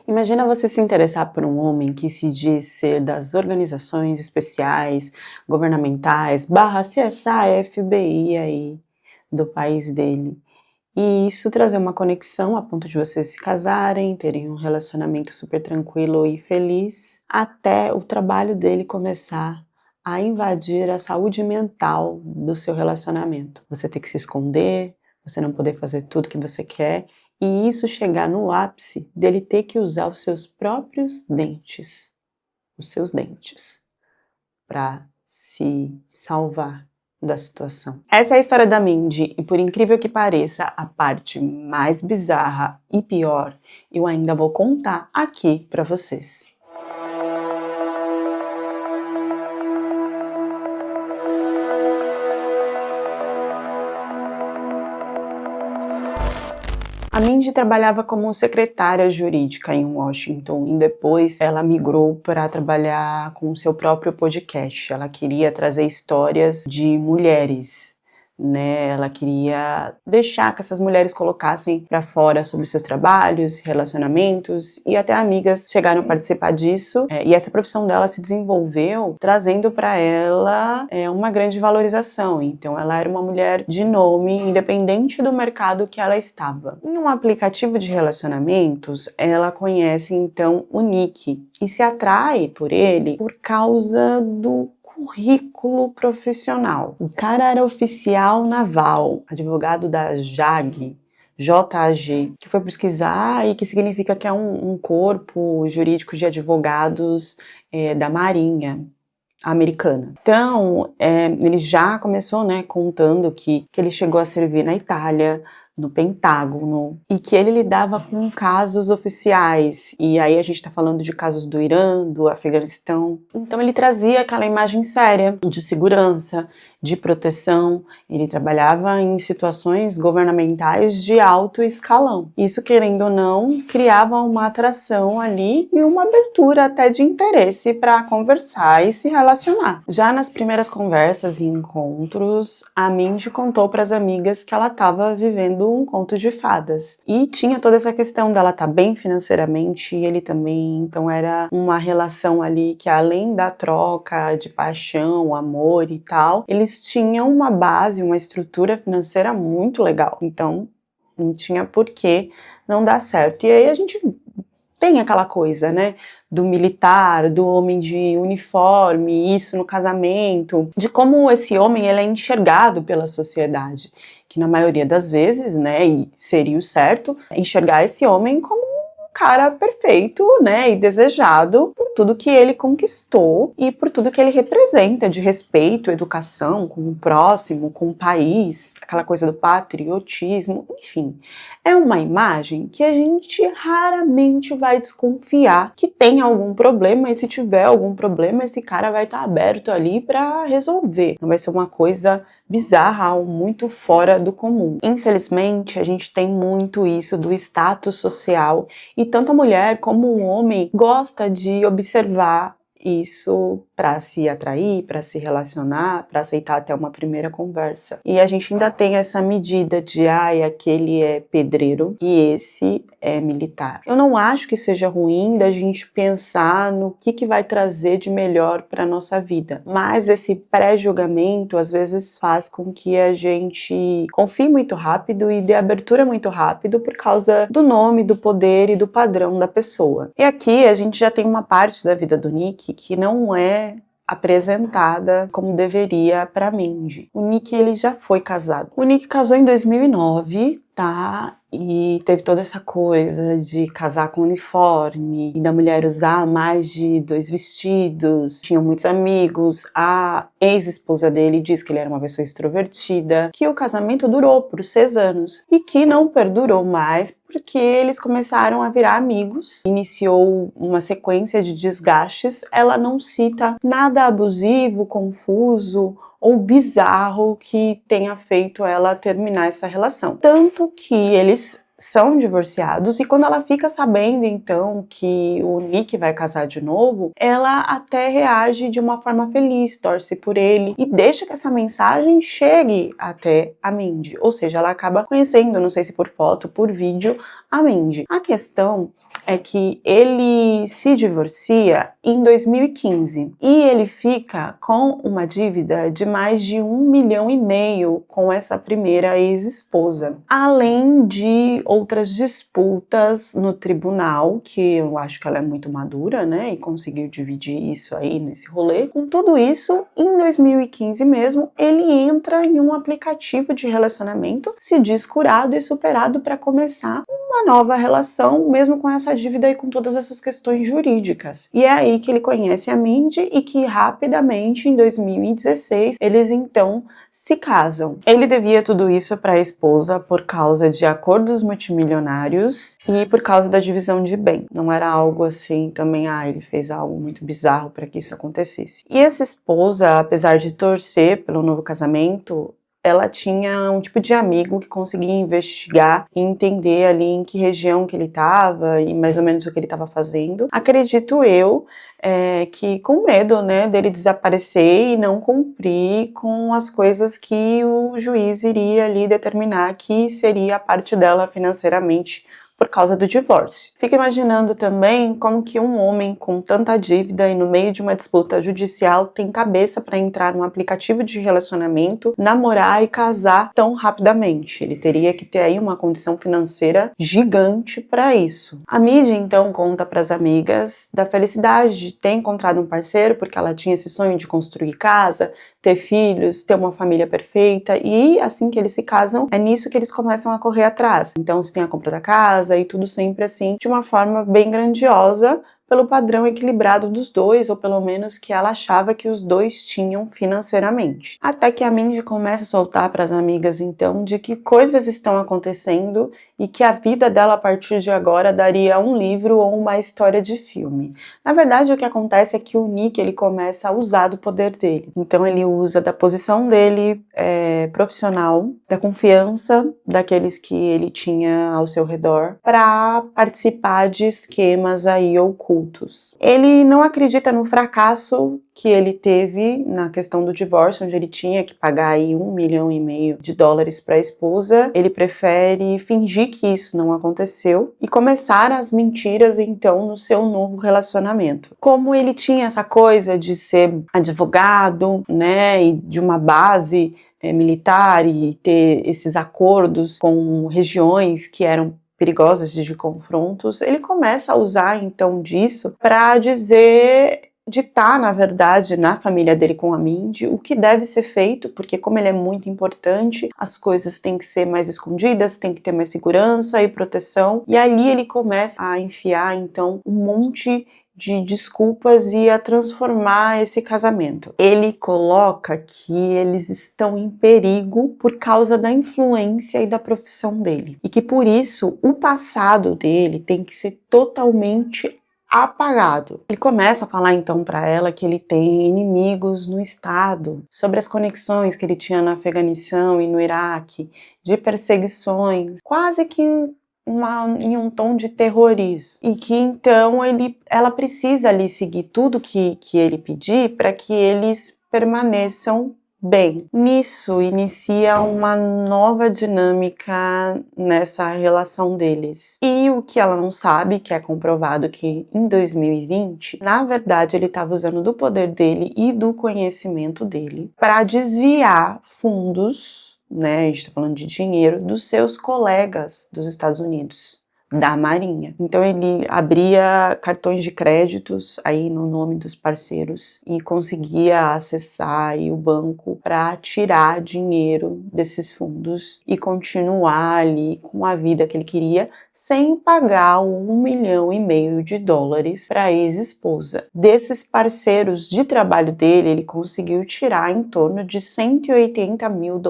Imagina você se interessar por um homem que se diz ser das organizações especiais, governamentais, barra CSI, FBI aí, do país dele. E isso trazer uma conexão a ponto de vocês se casarem, terem um relacionamento super tranquilo e feliz, até o trabalho dele começar a invadir a saúde mental do seu relacionamento. Você ter que se esconder, você não poder fazer tudo que você quer, e isso chegar no ápice dele ter que usar os seus próprios dentes, os seus dentes, para se salvar da situação. Essa é a história da Mindy, e por incrível que pareça, a parte mais bizarra e pior eu ainda vou contar aqui para vocês. A Mindy trabalhava como secretária jurídica em Washington e depois ela migrou para trabalhar com o seu próprio podcast. Ela queria trazer histórias de mulheres, né? Ela queria deixar que essas mulheres colocassem para fora sobre seus trabalhos, relacionamentos, e até amigas chegaram a participar disso. E essa profissão dela se desenvolveu trazendo para ela uma grande valorização. Então ela era uma mulher de nome, independente do mercado que ela estava. Em um aplicativo de relacionamentos, ela conhece então o Nick e se atrai por ele por causa do currículo profissional. O cara era oficial naval, advogado da JAG, que foi pesquisar e que significa que é um corpo jurídico de advogados da Marinha americana. Então, ele já começou, né, contando que ele chegou a servir na Itália, no Pentágono, e que ele lidava com casos oficiais, e aí a gente tá falando de casos do Irã, do Afeganistão. Então ele trazia aquela imagem séria de segurança, de proteção. Ele trabalhava em situações governamentais de alto escalão. Isso, querendo ou não, criava uma atração ali e uma abertura até de interesse para conversar e se relacionar. Já nas primeiras conversas e encontros, a Mindy contou para as amigas que ela estava vivendo um conto de fadas. E tinha toda essa questão dela estar bem financeiramente, e ele também. Então era uma relação ali que, além da troca de paixão, amor e tal, eles tinham uma base, uma estrutura financeira muito legal. Então não tinha por que não dar certo. E aí a gente tem aquela coisa, né, do militar, do homem de uniforme, isso no casamento, de como esse homem ele é enxergado pela sociedade, que na maioria das vezes, né, e seria o certo, enxergar esse homem como um cara perfeito, né, e desejado por tudo que ele conquistou e por tudo que ele representa de respeito, educação com o próximo, com o país, aquela coisa do patriotismo, enfim. É uma imagem que a gente raramente vai desconfiar que tem algum problema, e se tiver algum problema, esse cara vai estar aberto ali para resolver. Não vai ser uma coisa bizarra ou muito fora do comum. Infelizmente, a gente tem muito isso do status social, e tanto a mulher como o homem gosta de observar isso para se atrair, para se relacionar, para aceitar até uma primeira conversa. E a gente ainda tem essa medida de, aquele é pedreiro e esse é militar. Eu não acho que seja ruim da gente pensar no que vai trazer de melhor para nossa vida, mas esse pré-julgamento às vezes faz com que a gente confie muito rápido e dê abertura muito rápido por causa do nome, do poder e do padrão da pessoa. E aqui a gente já tem uma parte da vida do Nick que não é apresentada como deveria para Mindy. O Nick, ele já foi casado. O Nick casou em 2009, tá? E teve toda essa coisa de casar com uniforme e da mulher usar mais de 2 vestidos. Tinham muitos amigos. A ex-esposa dele diz que ele era uma pessoa extrovertida, que o casamento durou por 6 anos e que não perdurou mais porque eles começaram a virar amigos. Iniciou uma sequência de desgastes. Ela não cita nada abusivo, confuso ou bizarro que tenha feito ela terminar essa relação. Tanto que eles são divorciados, e quando ela fica sabendo então que o Nick vai casar de novo, ela até reage de uma forma feliz, torce por ele e deixa que essa mensagem chegue até a Mindy, ou seja, ela acaba conhecendo, não sei se por foto, por vídeo, a Mindy. A questão é que ele se divorcia em 2015 e ele fica com uma dívida de mais de 1,5 milhão com essa primeira ex-esposa, além de outras disputas no tribunal, que eu acho que ela é muito madura, né, e conseguiu dividir isso aí nesse rolê. Com tudo isso, em 2015 mesmo, ele entra em um aplicativo de relacionamento, se diz curado e superado para começar uma nova relação, mesmo com essa dívida e com todas essas questões jurídicas. E é aí que ele conhece a Mindy e que rapidamente, em 2016, eles então se casam. Ele devia tudo isso para a esposa por causa de acordos multimilionários e por causa da divisão de bem. Não era algo assim também, ele fez algo muito bizarro para que isso acontecesse. E essa esposa, apesar de torcer pelo novo casamento, ela tinha um tipo de amigo que conseguia investigar e entender ali em que região que ele estava e mais ou menos o que ele estava fazendo. Acredito eu que com medo, né, dele desaparecer e não cumprir com as coisas que o juiz iria ali determinar que seria a parte dela financeiramente por causa do divórcio. Fico imaginando também como que um homem com tanta dívida e no meio de uma disputa judicial tem cabeça para entrar num aplicativo de relacionamento, namorar e casar tão rapidamente. Ele teria que ter aí uma condição financeira gigante para isso. A Mindy então conta para as amigas da felicidade de ter encontrado um parceiro, porque ela tinha esse sonho de construir casa, ter filhos, ter uma família perfeita, e assim que eles se casam, é nisso que eles começam a correr atrás. Então se tem a compra da casa e tudo sempre assim, de uma forma bem grandiosa, pelo padrão equilibrado dos dois, ou pelo menos que ela achava que os dois tinham financeiramente. Até que a Mindy começa a soltar para as amigas então de que coisas estão acontecendo e que a vida dela a partir de agora daria um livro ou uma história de filme. Na verdade, o que acontece é que o Nick ele começa a usar do poder dele. Então ele usa da posição dele profissional, da confiança daqueles que ele tinha ao seu redor, para participar de esquemas aí ocultos. Ele não acredita no fracasso que ele teve na questão do divórcio, onde ele tinha que pagar aí 1,5 milhão para a esposa. Ele prefere fingir que isso não aconteceu e começar as mentiras então no seu novo relacionamento. Como ele tinha essa coisa de ser advogado, né, e de uma base militar e ter esses acordos com regiões que eram perigosas de confrontos, ele começa a usar então disso para ditar, na verdade, na família dele com a Mindy, o que deve ser feito, porque como ele é muito importante, as coisas têm que ser mais escondidas, tem que ter mais segurança e proteção, e ali ele começa a enfiar então um monte de desculpas e a transformar esse casamento. Ele coloca que eles estão em perigo por causa da influência e da profissão dele, e que por isso o passado dele tem que ser totalmente apagado. Ele começa a falar então para ela que ele tem inimigos no estado, sobre as conexões que ele tinha no Afeganistão e no Iraque, de perseguições, quase que em um tom de terrorismo, e que então ela precisa ali seguir tudo que ele pedir para que eles permaneçam bem. Nisso inicia uma nova dinâmica nessa relação deles. E o que ela não sabe, que é comprovado que em 2020, na verdade ele estava usando do poder dele e do conhecimento dele para desviar fundos, né, a gente está falando de dinheiro, dos seus colegas dos Estados Unidos, da Marinha. Então ele abria cartões de créditos aí no nome dos parceiros e conseguia acessar aí o banco para tirar dinheiro desses fundos e continuar ali com a vida que ele queria, sem pagar $1,5 milhão para a ex-esposa. Desses parceiros de trabalho dele, ele conseguiu tirar em torno de $180 mil.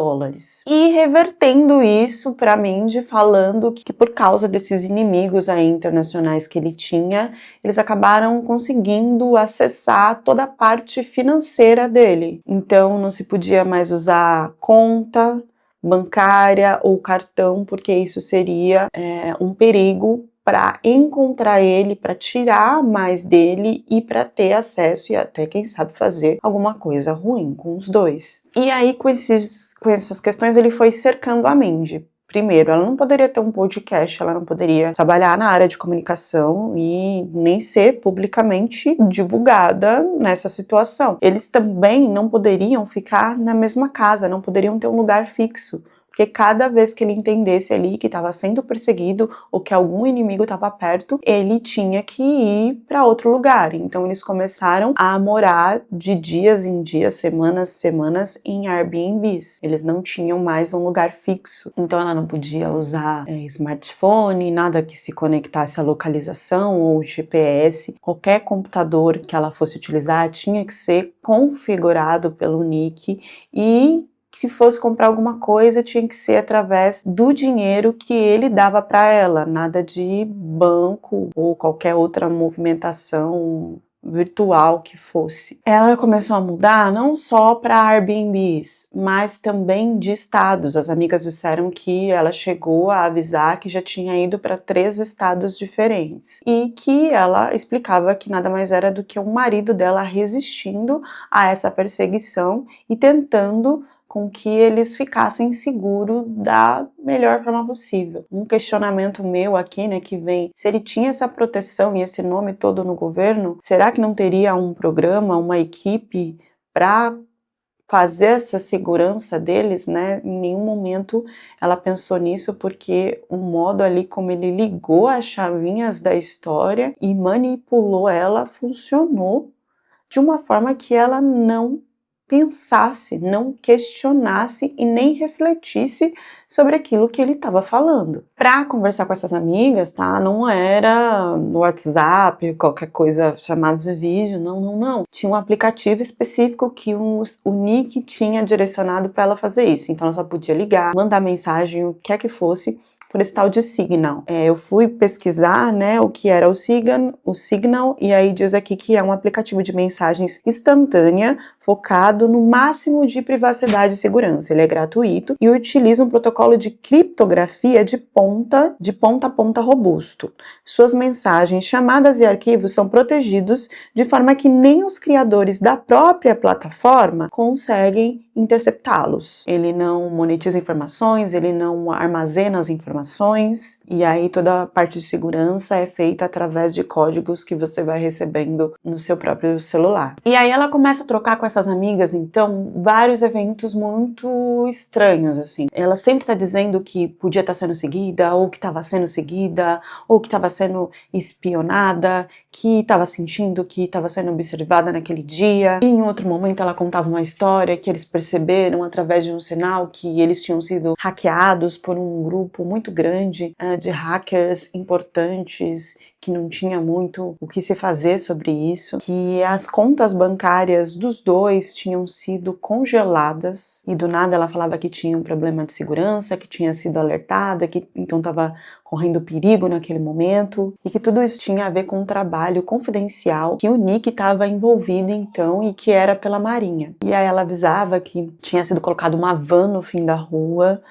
E revertendo isso para Mindy, falando que por causa desses inimigos aí internacionais que ele tinha, eles acabaram conseguindo acessar toda a parte financeira dele. Então não se podia mais usar conta bancária ou cartão, porque isso seria um perigo para encontrar ele, para tirar mais dele e para ter acesso e até, quem sabe, fazer alguma coisa ruim com os dois. E aí, com essas questões, ele foi cercando a Mindy. Primeiro, ela não poderia ter um podcast, ela não poderia trabalhar na área de comunicação e nem ser publicamente divulgada nessa situação. Eles também não poderiam ficar na mesma casa, não poderiam ter um lugar fixo. Porque cada vez que ele entendesse ali que estava sendo perseguido ou que algum inimigo estava perto, ele tinha que ir para outro lugar. Então eles começaram a morar de dias em dias, semanas em Airbnbs. Eles não tinham mais um lugar fixo. Então ela não podia usar smartphone, nada que se conectasse à localização ou GPS. Qualquer computador que ela fosse utilizar tinha que ser configurado pelo Nick e se fosse comprar alguma coisa, tinha que ser através do dinheiro que ele dava para ela, nada de banco ou qualquer outra movimentação virtual que fosse. Ela começou a mudar não só para Airbnbs, mas também de estados. As amigas disseram que ela chegou a avisar que já tinha ido para 3 estados diferentes e que ela explicava que nada mais era do que o marido dela resistindo a essa perseguição e tentando com que eles ficassem seguros da melhor forma possível. Um questionamento meu aqui, né, que vem, se ele tinha essa proteção e esse nome todo no governo, será que não teria um programa, uma equipe para fazer essa segurança deles, né? Em nenhum momento ela pensou nisso, porque o modo ali como ele ligou as chavinhas da história e manipulou ela funcionou de uma forma que ela não pensasse, não questionasse e nem refletisse sobre aquilo que ele estava falando. Para conversar com essas amigas, tá? Não era no WhatsApp, qualquer coisa chamada de vídeo, não. Tinha um aplicativo específico que o Nick tinha direcionado para ela fazer isso. Então ela só podia ligar, mandar mensagem, o que é que fosse, por esse tal de Signal. Eu fui pesquisar, né, o que era o Signal, e aí diz aqui que é um aplicativo de mensagens instantânea focado no máximo de privacidade e segurança. Ele é gratuito e utiliza um protocolo de criptografia de ponta a ponta robusto. Suas mensagens, chamadas e arquivos são protegidos de forma que nem os criadores da própria plataforma conseguem interceptá-los. Ele não monetiza informações, ele não armazena as informações, e aí toda a parte de segurança é feita através de códigos que você vai recebendo no seu próprio celular. E aí ela começa a trocar com essas amigas, então, vários eventos muito estranhos, assim. Ela sempre tá dizendo que podia estar sendo seguida, ou que estava sendo seguida, ou que estava sendo espionada, que estava sentindo que estava sendo observada naquele dia. E em outro momento ela contava uma história que eles perceberam através de um sinal que eles tinham sido hackeados por um grupo muito grande de hackers importantes que não tinha muito o que se fazer sobre isso, que as contas bancárias dos dois tinham sido congeladas e do nada ela falava que tinha um problema de segurança, que tinha sido alertada, que então estava correndo perigo naquele momento e que tudo isso tinha a ver com um trabalho confidencial que o Nick estava envolvido então e que era pela Marinha. E aí ela avisava que tinha sido colocado uma van no fim da rua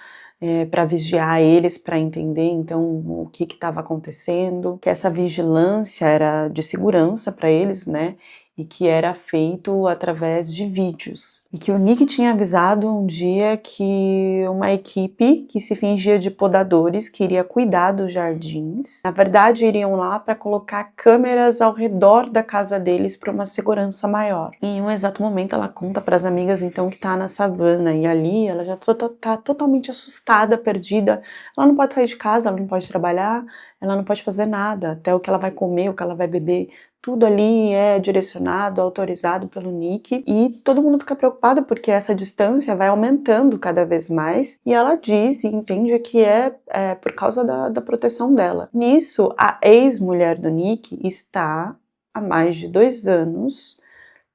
para vigiar eles, para entender então o que estava acontecendo, que essa vigilância era de segurança para eles, né? E que era feito através de vídeos. E que o Nick tinha avisado um dia que uma equipe que se fingia de podadores, que iria cuidar dos jardins, na verdade iriam lá para colocar câmeras ao redor da casa deles para uma segurança maior. E em um exato momento ela conta para as amigas então que tá na savana, e ali ela já tá totalmente assustada, perdida. Ela não pode sair de casa, ela não pode trabalhar, ela não pode fazer nada, até o que ela vai comer, o que ela vai beber, tudo ali é direcionado, autorizado pelo Nick, e todo mundo fica preocupado porque essa distância vai aumentando cada vez mais, e ela diz e entende que é por causa da proteção dela. Nisso, a ex-mulher do Nick está há mais de 2 anos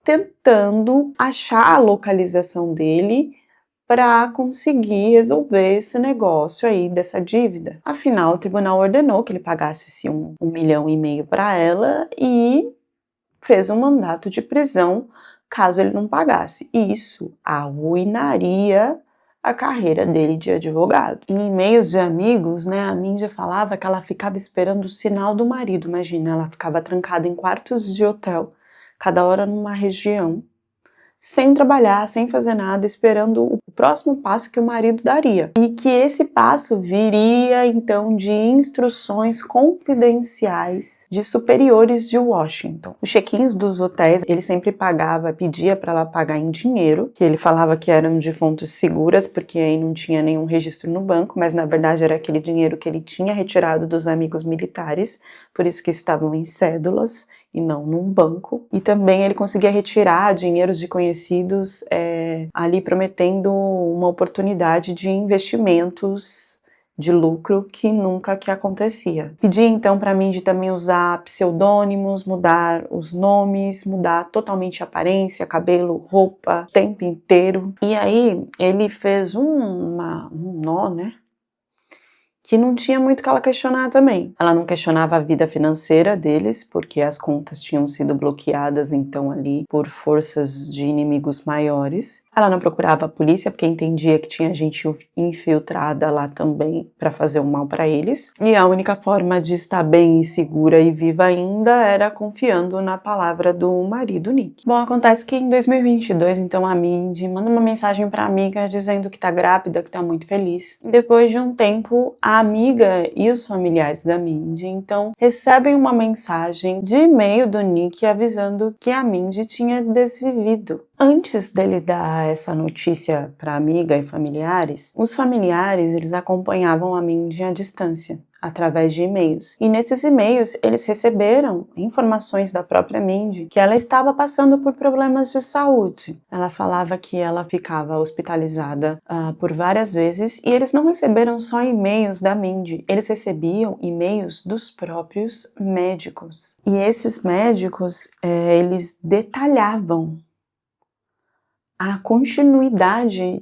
tentando achar a localização dele para conseguir resolver esse negócio aí dessa dívida. Afinal, o tribunal ordenou que ele pagasse esse 1,5 milhão para ela e fez um mandato de prisão caso ele não pagasse. Isso arruinaria a carreira dele de advogado. Em e-mails de amigos, né, a Mindy falava que ela ficava esperando o sinal do marido. Imagina, ela ficava trancada em quartos de hotel, cada hora numa região, sem trabalhar, sem fazer nada, esperando o próximo passo que o marido daria. E que esse passo viria, então, de instruções confidenciais de superiores de Washington. Os check-ins dos hotéis, ele sempre pedia para ela pagar em dinheiro, que ele falava que eram de fontes seguras, porque aí não tinha nenhum registro no banco, mas na verdade era aquele dinheiro que ele tinha retirado dos amigos militares, por isso que estavam em cédulas e não num banco. E também ele conseguia retirar dinheiros de conhecidos ali prometendo uma oportunidade de investimentos de lucro que nunca que acontecia. Pedi então para Mindy também usar pseudônimos, mudar os nomes, mudar totalmente a aparência, cabelo, roupa, o tempo inteiro. E aí ele fez um nó, né? Que não tinha muito que ela questionar também. Ela não questionava a vida financeira deles, porque as contas tinham sido bloqueadas, então, ali, por forças de inimigos maiores. Ela não procurava a polícia, porque entendia que tinha gente infiltrada lá também para fazer o mal para eles. E a única forma de estar bem e segura e viva ainda era confiando na palavra do marido, Nick. Bom, acontece que em 2022, então, a Mindy manda uma mensagem para a amiga dizendo que tá grávida, que tá muito feliz. E depois de um tempo, a amiga e os familiares da Mindy, então, recebem uma mensagem de e-mail do Nick avisando que a Mindy tinha desvivido. Antes dele dar essa notícia para a amiga e familiares, os familiares eles acompanhavam a Mindy à distância, através de e-mails. E nesses e-mails eles receberam informações da própria Mindy que ela estava passando por problemas de saúde. Ela falava que ela ficava hospitalizada por várias vezes e eles não receberam só e-mails da Mindy, eles recebiam e-mails dos próprios médicos. E esses médicos, eles detalhavam a continuidade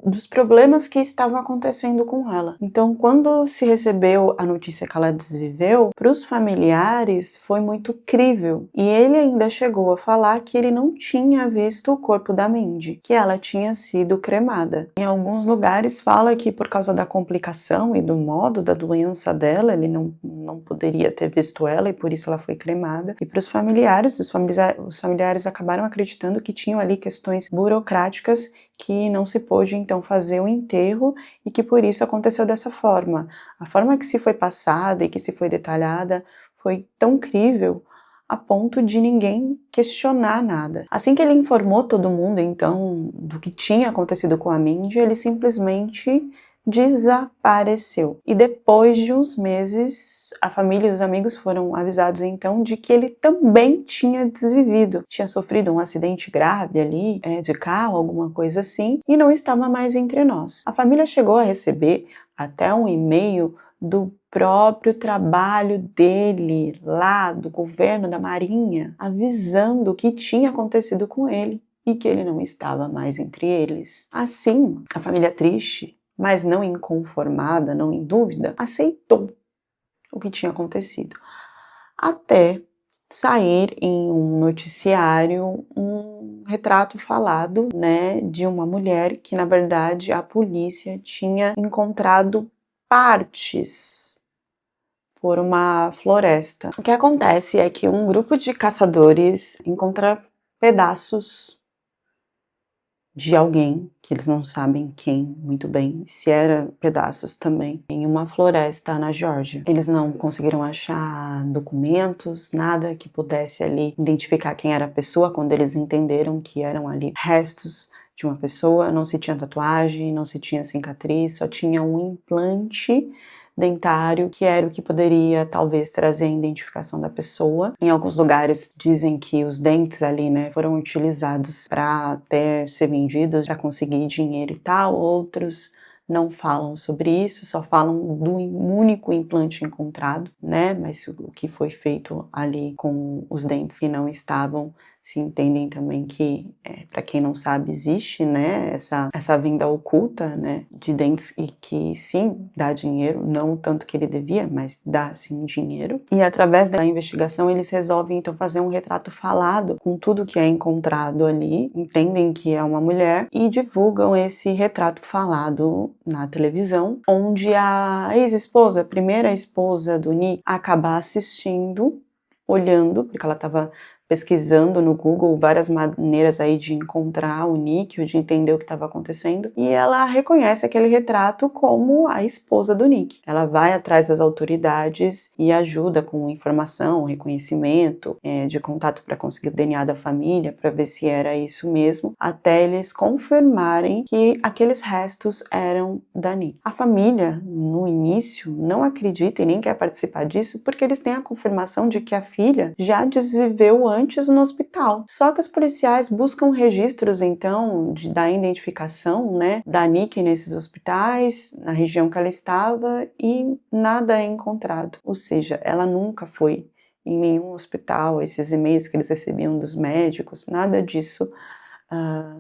dos problemas que estavam acontecendo com ela. Então, quando se recebeu a notícia que ela desviveu, para os familiares foi muito crível. E ele ainda chegou a falar que ele não tinha visto o corpo da Mindy, que ela tinha sido cremada. Em alguns lugares fala que por causa da complicação e do modo da doença dela, ele não poderia ter visto ela e por isso ela foi cremada. E para os familiares acabaram acreditando que tinham ali questões burocráticas que não se pôde então fazer o enterro e que por isso aconteceu dessa forma. A forma que se foi passada e que se foi detalhada foi tão crível a ponto de ninguém questionar nada. Assim que ele informou todo mundo então do que tinha acontecido com a Mindy, ele simplesmente desapareceu. E depois de uns meses, a família e os amigos foram avisados então de que ele também tinha desvivido. Tinha sofrido um acidente grave ali, de carro, alguma coisa assim, e não estava mais entre nós. A família chegou a receber até um e-mail do próprio trabalho dele, lá do governo da Marinha, avisando o que tinha acontecido com ele e que ele não estava mais entre eles. Assim, a família triste, mas não inconformada, não em dúvida, aceitou o que tinha acontecido. Até sair em um noticiário um retrato falado, né, de uma mulher que, na verdade, a polícia tinha encontrado partes por uma floresta. O que acontece é que um grupo de caçadores encontra pedaços de alguém, que eles não sabem quem muito bem, se era pedaços também, em uma floresta na Geórgia. Eles não conseguiram achar documentos, nada que pudesse ali identificar quem era a pessoa, quando eles entenderam que eram ali restos de uma pessoa. Não se tinha tatuagem, não se tinha cicatriz, só tinha um implante dentário, que era o que poderia talvez trazer a identificação da pessoa. Em alguns lugares dizem que os dentes ali, né, foram utilizados para até ser vendidos, para conseguir dinheiro e tal. Outros não falam sobre isso, só falam do único implante encontrado, né, mas o que foi feito ali com os dentes que não estavam, se entendem também que, para quem não sabe, existe, né, essa venda oculta, né, de dentes e que sim, dá dinheiro, não o tanto que ele devia, mas dá sim dinheiro. E através da investigação eles resolvem então fazer um retrato falado com tudo que é encontrado ali, entendem que é uma mulher e divulgam esse retrato falado na televisão, onde a ex-esposa, a primeira esposa do Nick, acaba assistindo, olhando, porque ela estava pesquisando no Google várias maneiras aí de encontrar o Nick, ou de entender o que estava acontecendo, e ela reconhece aquele retrato como a esposa do Nick. Ela vai atrás das autoridades e ajuda com informação, reconhecimento, de contato para conseguir o DNA da família, para ver se era isso mesmo, até eles confirmarem que aqueles restos eram da Nick. A família, no início, não acredita e nem quer participar disso, porque eles têm a confirmação de que a filha já desviveu antes no hospital. Só que os policiais buscam registros, então, da identificação, né, da Nick nesses hospitais, na região que ela estava, e nada é encontrado. Ou seja, ela nunca foi em nenhum hospital. Esses e-mails que eles recebiam dos médicos, nada disso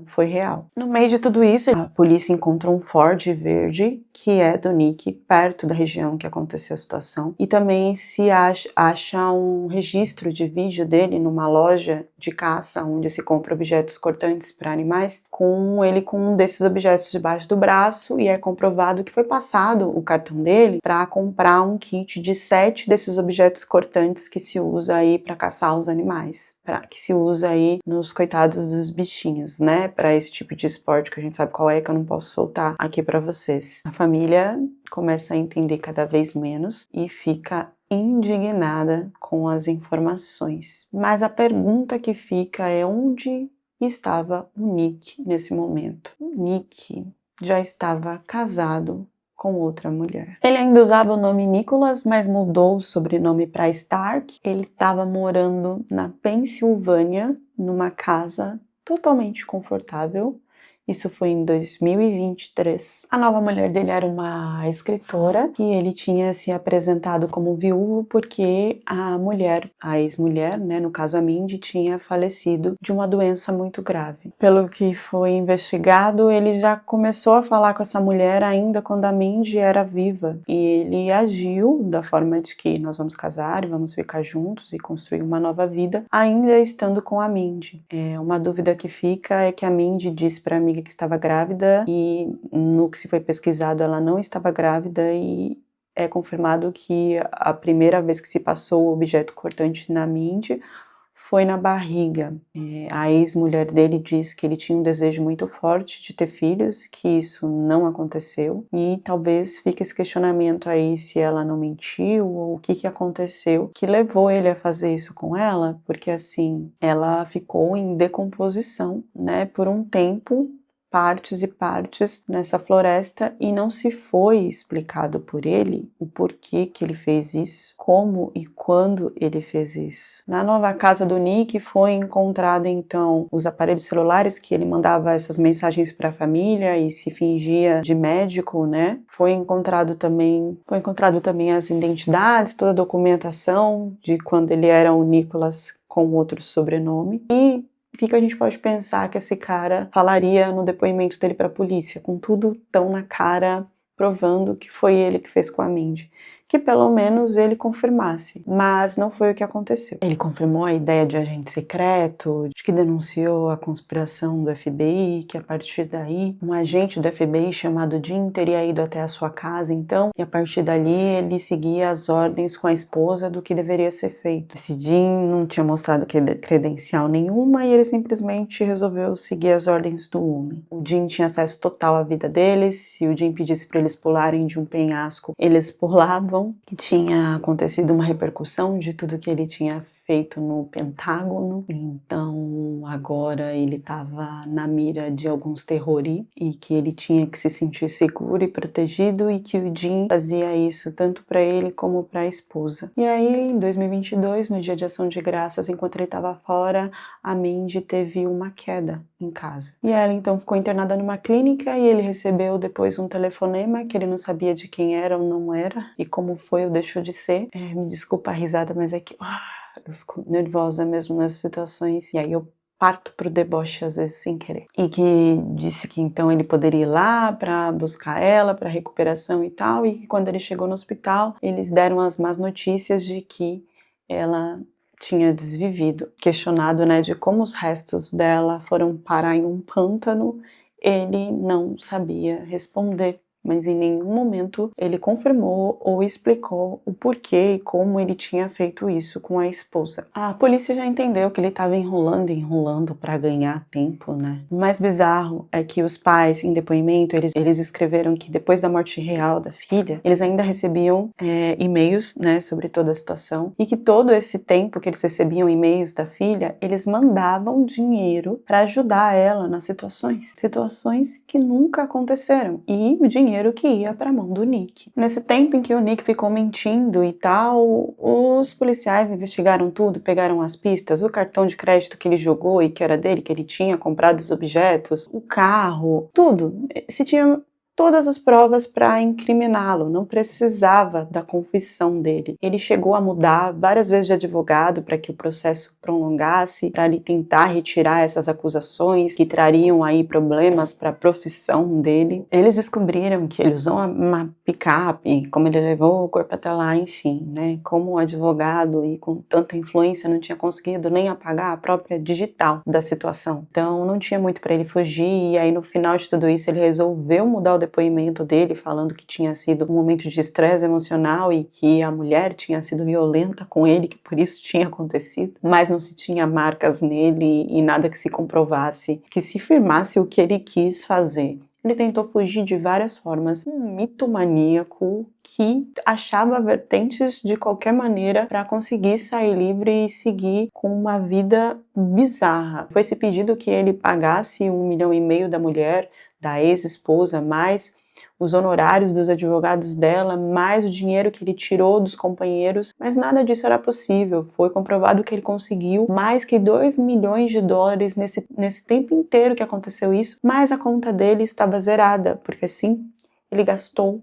foi real. No meio de tudo isso, a polícia encontrou um Ford verde, que é do Nick, perto da região que aconteceu a situação, e também se acha um registro de vídeo dele numa loja de caça, onde se compra objetos cortantes para animais, com ele com um desses objetos debaixo do braço, e é comprovado que foi passado o cartão dele para comprar um kit de 7 desses objetos cortantes que se usa aí para caçar os animais, que se usa aí nos coitados dos bichinhos, né, para esse tipo de esporte que a gente sabe qual é, que eu não posso soltar aqui para vocês. A família começa a entender cada vez menos e fica indignada com as informações. Mas a pergunta que fica é: onde estava o Nick nesse momento? O Nick já estava casado com outra mulher. Ele ainda usava o nome Nicholas, mas mudou o sobrenome para Stark. Ele estava morando na Pensilvânia, numa casa totalmente confortável. Isso foi em 2023. A nova mulher dele era uma escritora e ele tinha se apresentado como viúvo porque a ex-mulher, né, no caso a Mindy, tinha falecido de uma doença muito grave. Pelo que foi investigado, ele já começou a falar com essa mulher ainda quando a Mindy era viva, e ele agiu da forma de que nós vamos casar e vamos ficar juntos e construir uma nova vida, ainda estando com a Mindy. Uma dúvida que fica é que a Mindy disse para a amiga que estava grávida, e no que se foi pesquisado ela não estava grávida, e é confirmado que a primeira vez que se passou o objeto cortante na Mindy foi na barriga. A ex-mulher dele diz que ele tinha um desejo muito forte de ter filhos, que isso não aconteceu, e talvez fique esse questionamento aí se ela não mentiu ou o que aconteceu que levou ele a fazer isso com ela, porque assim, ela ficou em decomposição, né, por um tempo, partes e partes nessa floresta, e não se foi explicado por ele o porquê que ele fez isso, como e quando ele fez isso. Na nova casa do Nick foi encontrado então os aparelhos celulares que ele mandava essas mensagens para a família e se fingia de médico, né? Foi encontrado também as identidades, toda a documentação de quando ele era o Nicholas com outro sobrenome. E o que a gente pode pensar que esse cara falaria no depoimento dele para a polícia, com tudo tão na cara, provando que foi ele que fez com a Mindy? Que pelo menos ele confirmasse, mas não foi o que aconteceu. Ele confirmou a ideia de agente secreto, de que denunciou a conspiração do FBI, que a partir daí um agente do FBI chamado Jim teria ido até a sua casa então, e a partir dali ele seguia as ordens com a esposa do que deveria ser feito. Esse Jim não tinha mostrado credencial nenhuma e ele simplesmente resolveu seguir as ordens do homem. O Jim tinha acesso total à vida deles, se o Jim pedisse para eles pularem de um penhasco, eles pulavam, que tinha acontecido uma repercussão de tudo que ele tinha feito no Pentágono, então agora ele estava na mira de alguns terrores e que ele tinha que se sentir seguro e protegido, e que o Jim fazia isso tanto para ele como para a esposa. E aí, em 2022, no dia de ação de graças, enquanto ele estava fora, a Mindy teve uma queda em casa. E ela então ficou internada numa clínica e ele recebeu depois um telefonema que ele não sabia de quem era ou não era, e como foi ou deixou de ser. Me desculpa a risada, mas é que eu fico nervosa mesmo nessas situações, e aí eu parto pro deboche às vezes sem querer. E que disse que então ele poderia ir lá para buscar ela, para recuperação e tal, e que quando ele chegou no hospital, eles deram as más notícias de que ela tinha desvivido. Questionado, né, de como os restos dela foram parar em um pântano, ele não sabia responder mas em nenhum momento ele confirmou ou explicou o porquê e como ele tinha feito isso com a esposa. A polícia já entendeu que ele estava enrolando e enrolando para ganhar tempo, né? O mais bizarro é que os pais, em depoimento, eles escreveram que depois da morte real da filha, eles ainda recebiam e-mails, né, sobre toda a situação, e que todo esse tempo que eles recebiam e-mails da filha, eles mandavam dinheiro para ajudar ela nas situações que nunca aconteceram, e o dinheiro que ia para a mão do Nick. Nesse tempo em que o Nick ficou mentindo e tal, os policiais investigaram tudo, pegaram as pistas, o cartão de crédito que ele jogou e que era dele, que ele tinha comprado os objetos, o carro, tudo. Se tinha todas as provas para incriminá-lo, não precisava da confissão dele. Ele chegou a mudar várias vezes de advogado para que o processo prolongasse, para ele tentar retirar essas acusações que trariam aí problemas para a profissão dele. Eles descobriram que ele usou uma picape, como ele levou o corpo até lá, enfim, né? Como um advogado e com tanta influência não tinha conseguido nem apagar a própria digital da situação. Então não tinha muito para ele fugir, e aí no final de tudo isso ele resolveu mudar o depoimento dele, falando que tinha sido um momento de estresse emocional e que a mulher tinha sido violenta com ele, que por isso tinha acontecido, mas não se tinha marcas nele e nada que se comprovasse, que se firmasse o que ele quis fazer. Ele tentou fugir de várias formas, um mitomaníaco que achava vertentes de qualquer maneira para conseguir sair livre e seguir com uma vida bizarra. Foi-se pedido que ele pagasse 1,5 milhão da mulher, da ex-esposa, mais os honorários dos advogados dela, mais o dinheiro que ele tirou dos companheiros, mas nada disso era possível. Foi comprovado que ele conseguiu mais que 2 milhões de dólares nesse tempo inteiro que aconteceu isso, mas a conta dele estava zerada, porque sim, ele gastou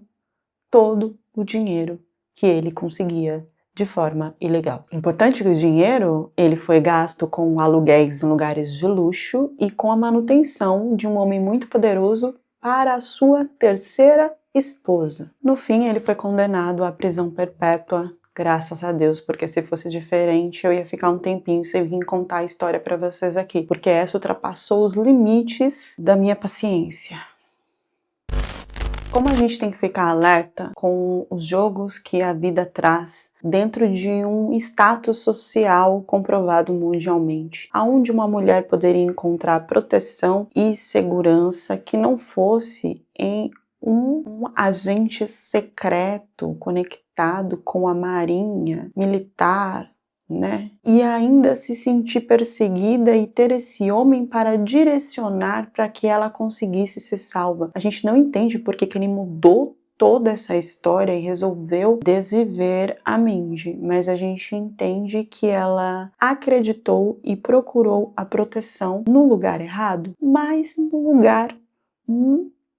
todo o dinheiro que ele conseguia de forma ilegal. Importante que o dinheiro, ele foi gasto com aluguéis em lugares de luxo e com a manutenção de um homem muito poderoso para a sua terceira esposa. No fim, ele foi condenado à prisão perpétua, graças a Deus, porque se fosse diferente, eu ia ficar um tempinho sem vir contar a história para vocês aqui, porque essa ultrapassou os limites da minha paciência. Como a gente tem que ficar alerta com os jogos que a vida traz dentro de um status social comprovado mundialmente, aonde uma mulher poderia encontrar proteção e segurança que não fosse em um agente secreto conectado com a marinha militar, né? E ainda se sentir perseguida e ter esse homem para direcionar para que ela conseguisse ser salva. A gente não entende por que ele mudou toda essa história e resolveu desviver a Mindy, mas a gente entende que ela acreditou e procurou a proteção no lugar errado, mas no lugar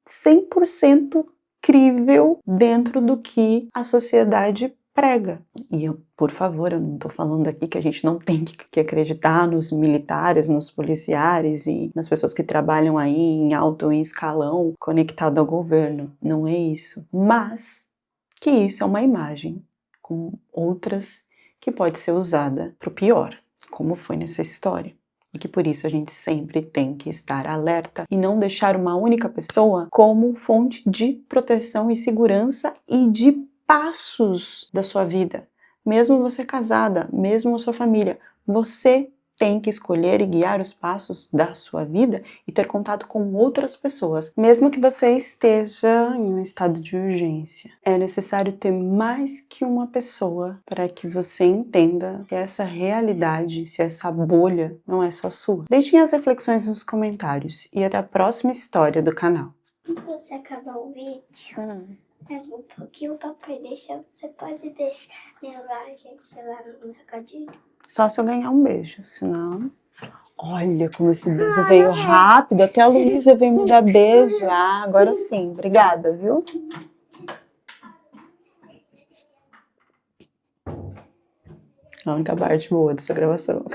100% crível dentro do que a sociedade prega. E eu, por favor, eu não estou falando aqui que a gente não tem que acreditar nos militares, nos policiais e nas pessoas que trabalham aí em alto escalão conectado ao governo. Não é isso. Mas que isso é uma imagem com outras que pode ser usada para o pior, como foi nessa história. E que por isso a gente sempre tem que estar alerta e não deixar uma única pessoa como fonte de proteção e segurança e de passos da sua vida. Mesmo você casada, mesmo a sua família, você tem que escolher e guiar os passos da sua vida e ter contato com outras pessoas, mesmo que você esteja em um estado de urgência. É necessário ter mais que uma pessoa para que você entenda que essa realidade, se essa bolha não é só sua. Deixem as reflexões nos comentários e até a próxima história do canal. Quando você acabar o vídeo, pega um pouquinho o papai deixa, você pode deixar minha like, sei lá, no mercadinho. Só se eu ganhar um beijo, senão... Olha como esse beijo veio rápido, até a Luísa veio me dar beijo. Ah, agora sim, obrigada, viu? A única parte boa dessa gravação.